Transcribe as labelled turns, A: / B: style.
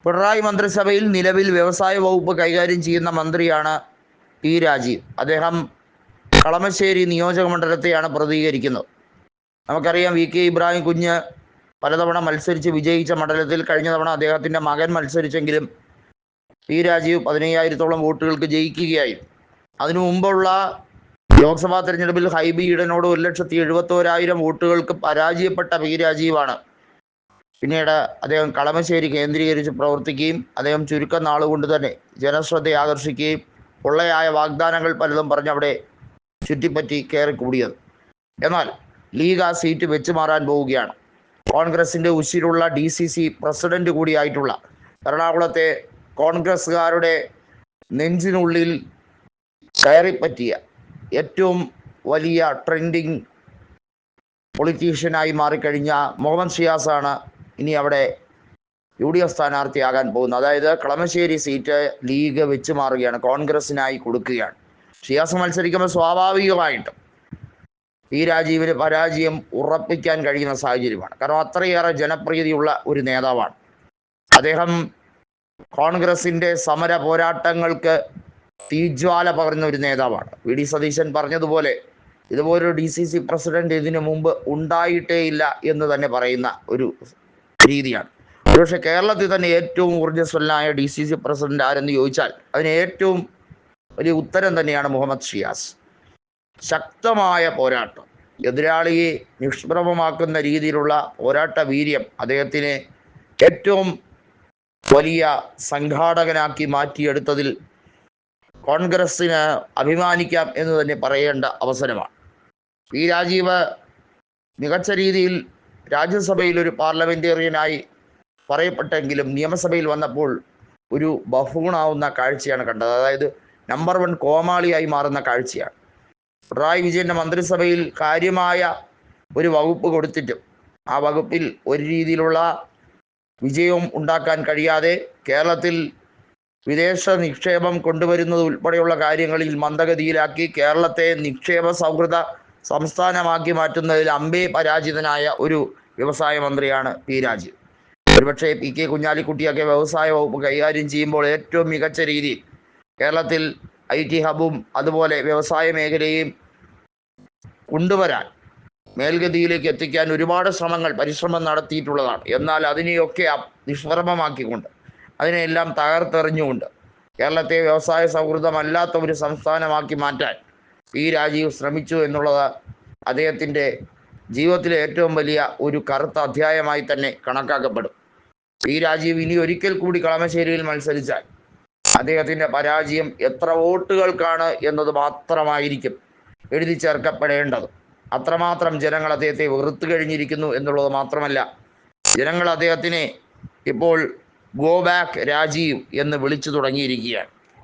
A: പിണറായി മന്ത്രിസഭയിൽ നിലവിൽ വ്യവസായ വകുപ്പ് കൈകാര്യം ചെയ്യുന്ന മന്ത്രിയാണ് പി രാജീവ്. അദ്ദേഹം കളമശ്ശേരി നിയോജക മണ്ഡലത്തെയാണ് പ്രതിനിധീകരിക്കുന്നത്. നമുക്കറിയാം, വി കെ ഇബ്രാഹിം കുഞ്ഞ് പലതവണ മത്സരിച്ച് വിജയിച്ച മണ്ഡലത്തിൽ കഴിഞ്ഞ തവണ അദ്ദേഹത്തിൻ്റെ മകൻ മത്സരിച്ചെങ്കിലും പി രാജീവ് 15,000-ഓളം വോട്ടുകൾക്ക് ജയിക്കുകയായിരുന്നു. അതിനു മുമ്പുള്ള ലോക്സഭാ തെരഞ്ഞെടുപ്പിൽ ഹൈബി ഈഡനോട് 1,71,000 വോട്ടുകൾക്ക് പരാജയപ്പെട്ട പി രാജീവാണ് പിന്നീട് അദ്ദേഹം കളമശ്ശേരി കേന്ദ്രീകരിച്ച് പ്രവർത്തിക്കുകയും അദ്ദേഹം ചുരുക്കം നാളുകൊണ്ട് തന്നെ ജനശ്രദ്ധ ആകർഷിക്കുകയും പൊള്ളയായ വാഗ്ദാനങ്ങൾ പലതും പറഞ്ഞ് അവിടെ ചുറ്റിപ്പറ്റി കയറിക്കൂടിയത്. എന്നാൽ ലീഗ് ആ സീറ്റ് വെച്ച് മാറാൻ പോവുകയാണ്. കോൺഗ്രസിൻ്റെ ഉശിരുള്ള DCC പ്രസിഡന്റ് കൂടിയായിട്ടുള്ള എറണാകുളത്തെ കോൺഗ്രസ്സുകാരുടെ നെഞ്ചിനുള്ളിൽ കയറിപ്പറ്റിയ ഏറ്റവും വലിയ ട്രെൻഡിങ് പൊളിറ്റീഷ്യനായി മാറിക്കഴിഞ്ഞ മുഹമ്മദ് ഷിയാസാണ് ഇനി അവിടെ UDF സ്ഥാനാർത്ഥിയാകാൻ പോകുന്നത്. അതായത് കളമശ്ശേരി സീറ്റ് ലീഗ് വെച്ച് മാറുകയാണ്, കോൺഗ്രസിനായി കൊടുക്കുകയാണ്. ഷിയാസ് മത്സരിക്കുമ്പോൾ സ്വാഭാവികമായിട്ടും പി രാജീവിന് പരാജയം ഉറപ്പിക്കാൻ കഴിയുന്ന സാഹചര്യമാണ്. കാരണം അത്രയേറെ ജനപ്രീതിയുള്ള ഒരു നേതാവാണ് അദ്ദേഹം. കോൺഗ്രസിൻ്റെ സമര പോരാട്ടങ്ങൾക്ക് തീജ്വാല പകർന്ന ഒരു നേതാവാണ്. VD സതീശൻ പറഞ്ഞതുപോലെ ഇതുപോലൊരു DCC പ്രസിഡന്റ് ഇതിനു മുമ്പ് ഉണ്ടായിട്ടേ ഇല്ല എന്ന് തന്നെ പറയുന്ന ഒരു രീതിയാണ്. പക്ഷേ കേരളത്തിൽ തന്നെ ഏറ്റവും ഊർജ്ജസ്വലനായ DCC പ്രസിഡന്റ് ആരെന്ന് ചോദിച്ചാൽ അതിന് ഏറ്റവും വലിയ ഉത്തരം തന്നെയാണ് മുഹമ്മദ് ഷിയാസ്. ശക്തമായ പോരാട്ടം, എതിരാളിയെ നിഷ്പ്രഭമാക്കുന്ന രീതിയിലുള്ള പോരാട്ട വീര്യം അദ്ദേഹത്തിനെ ഏറ്റവും വലിയ സംഘാടകനാക്കി മാറ്റിയെടുത്തതിൽ കോൺഗ്രസ്സിന് അഭിമാനിക്കാം എന്ന് തന്നെ പറയേണ്ട അവസരമാണ്. പി രാജീവ് മികച്ച രീതിയിൽ രാജ്യസഭയിൽ ഒരു പാർലമെന്റേറിയനായി പറയപ്പെട്ടെങ്കിലും നിയമസഭയിൽ വന്നപ്പോൾ ഒരു ബഫൂണാവുന്ന കാഴ്ചയാണ് കണ്ടത്. അതായത് നമ്പർ 1 കോമാളിയായി മാറുന്ന കാഴ്ചയാണ്. പിണറായി വിജയൻ്റെ മന്ത്രിസഭയിൽ കാര്യമായ ഒരു വകുപ്പ് കൊടുത്തിട്ടും ആ വകുപ്പിൽ ഒരു രീതിയിലുള്ള വിജയവും ഉണ്ടാക്കാൻ കഴിയാതെ കേരളത്തിൽ വിദേശ നിക്ഷേപം കൊണ്ടുവരുന്നത് ഉൾപ്പെടെയുള്ള കാര്യങ്ങളിൽ മന്ദഗതിയിലാക്കി കേരളത്തെ നിക്ഷേപ സൗഹൃദ സംസ്ഥാനമാക്കി മാറ്റുന്നതിൽ അമ്പേ പരാജിതനായ ഒരു വ്യവസായ മന്ത്രിയാണ് പി രാജീവ്. ഒരുപക്ഷെ PK കുഞ്ഞാലിക്കുട്ടിയൊക്കെ വ്യവസായ വകുപ്പ് കൈകാര്യം ചെയ്യുമ്പോൾ ഏറ്റവും മികച്ച രീതിയിൽ കേരളത്തിൽ IT ഹബും അതുപോലെ വ്യവസായ മേഖലയും കൊണ്ടുവരാൻ മേൽഗതിയിലേക്ക് എത്തിക്കാൻ ഒരുപാട് പരിശ്രമം നടത്തിയിട്ടുള്ളതാണ്. എന്നാൽ അതിനെയൊക്കെ നിഷ്പ്രഭമാക്കിക്കൊണ്ട് അതിനെല്ലാം തകർത്തെറിഞ്ഞുകൊണ്ട് കേരളത്തെ വ്യവസായ സൗഹൃദമല്ലാത്ത ഒരു സംസ്ഥാനമാക്കി മാറ്റാൻ പി രാജീവ് ശ്രമിച്ചു എന്നുള്ളത് അദ്ദേഹത്തിൻ്റെ ജീവിതത്തിലെ ഏറ്റവും വലിയ ഒരു കറുത്ത അധ്യായമായി തന്നെ കണക്കാക്കപ്പെടും. പി രാജീവ് ഇനി ഒരിക്കൽ കൂടി കളമശ്ശേരിയിൽ മത്സരിച്ചാൽ അദ്ദേഹത്തിൻ്റെ പരാജയം എത്ര വോട്ടുകൾക്കാണ് എന്നത് മാത്രമായിരിക്കും എഴുതി ചേർക്കപ്പെടേണ്ടത്. അത്രമാത്രം ജനങ്ങൾ അദ്ദേഹത്തെ വെറുത്തു കഴിഞ്ഞിരിക്കുന്നു എന്നുള്ളത് മാത്രമല്ല, ജനങ്ങൾ അദ്ദേഹത്തിനെ ഇപ്പോൾ ഗോ ബാക്ക് രാജീവ് എന്ന് വിളിച്ചു തുടങ്ങിയിരിക്കുകയാണ്.